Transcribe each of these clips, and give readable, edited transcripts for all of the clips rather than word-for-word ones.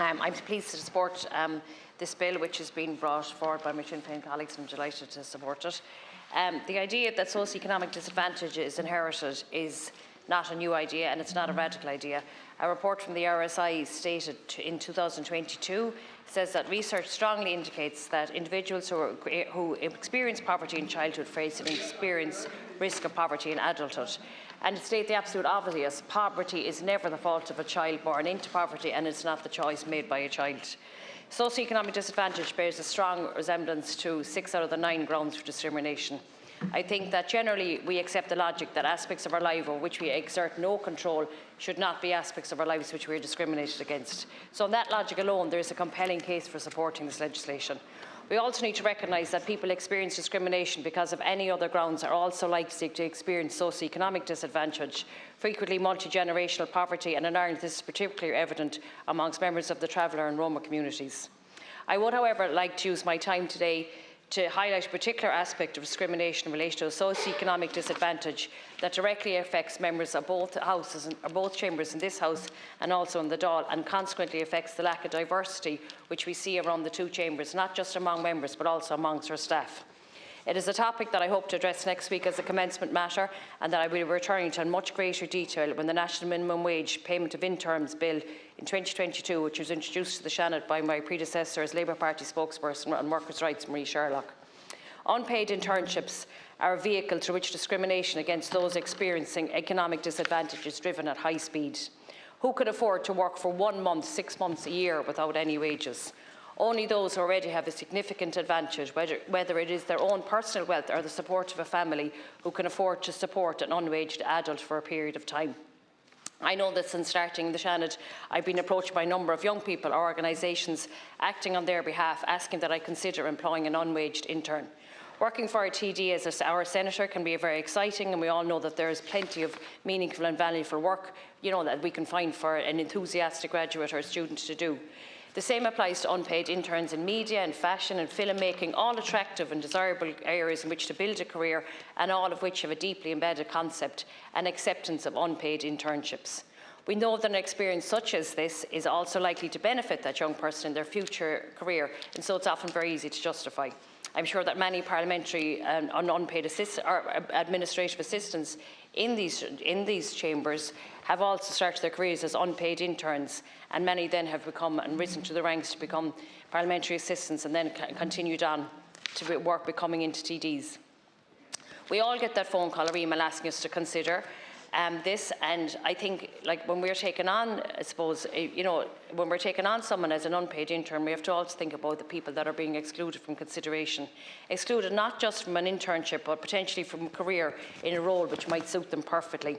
I'm pleased to support this bill, which has been brought forward by my Sinn Féin colleagues, and I'm delighted to support it. The idea that socio-economic disadvantage is inherited is not a new idea, and it's not a radical idea. A report from the RSI stated in 2022 says that research strongly indicates that individuals who experience poverty in childhood face and experience risk of poverty in adulthood. And it states the absolute obvious: poverty is never the fault of a child born into poverty, and it's not the choice made by a child. Socio-economic disadvantage bears a strong resemblance to 6 out of the 9 grounds for discrimination. I think that generally we accept the logic that aspects of our life over which we exert no control should not be aspects of our lives which we are discriminated against. So on that logic alone, there is a compelling case for supporting this legislation. We also need to recognise that people experience discrimination because of any other grounds are also likely to experience socio-economic disadvantage, frequently multi-generational poverty, and in Ireland this is particularly evident amongst members of the Traveller and Roma communities. I would, however, like to use my time today to highlight a particular aspect of discrimination in relation to a socio-economic disadvantage that directly affects members of both houses, or both chambers in this House and also in the Dáil, and consequently affects the lack of diversity which we see around the two chambers, not just among members but also amongst our staff. It is a topic that I hope to address next week as a commencement matter, and that I will be returning to in much greater detail when the National Minimum Wage Payment of Interns Bill in 2022, which was introduced to the Seanad by my predecessor as Labour Party spokesperson on workers' rights, Marie Sherlock. Unpaid internships are a vehicle through which discrimination against those experiencing economic disadvantage is driven at high speed. Who could afford to work for 1 month, 6 months, a year without any wages? Only those who already have a significant advantage, whether it is their own personal wealth or the support of a family, who can afford to support an unwaged adult for a period of time. I know that since starting the Seanad, I've been approached by a number of young people or organisations acting on their behalf, asking that I consider employing an unwaged intern. Working for a TD as our senator can be very exciting, and we all know that there is plenty of meaningful and valuable work, that we can find for an enthusiastic graduate or student to do. The same applies to unpaid interns in media and fashion and filmmaking, all attractive and desirable areas in which to build a career, and all of which have a deeply embedded concept and acceptance of unpaid internships. We know that an experience such as this is also likely to benefit that young person in their future career, and so it's often very easy to justify. I'm sure that many parliamentary and unpaid administrative assistants in these chambers have also started their careers as unpaid interns, and many then have become and risen to the ranks to become parliamentary assistants, and then continued on to work becoming into TDs. We all get that phone call or email asking us to consider this, and I think, when we're taking on, when we're taking on someone as an unpaid intern, we have to also think about the people that are being excluded from consideration. Excluded not just from an internship, but potentially from a career in a role which might suit them perfectly.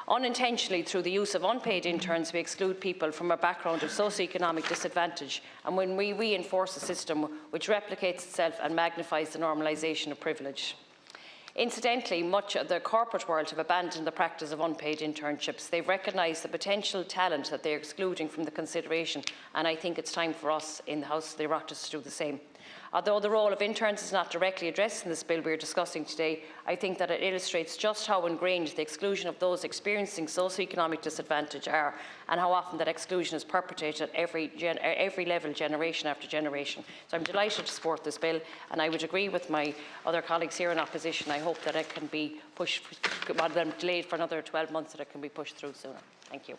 Unintentionally, through the use of unpaid interns, we exclude people from a background of socio-economic disadvantage, and when we reinforce a system which replicates itself and magnifies the normalisation of privilege. Incidentally, much of the corporate world have abandoned the practice of unpaid internships. They've recognised the potential talent that they're excluding from the consideration, and I think it's time for us in the House of the Oireachtas to do the same. Although the role of interns is not directly addressed in this bill we are discussing today, I think that it illustrates just how ingrained the exclusion of those experiencing socio-economic disadvantage are, and how often that exclusion is perpetrated at every level, generation after generation. So I'm delighted to support this bill, and I would agree with my other colleagues here in opposition. I hope that it can be pushed, rather than delayed for another 12 months, that it can be pushed through sooner. Thank you.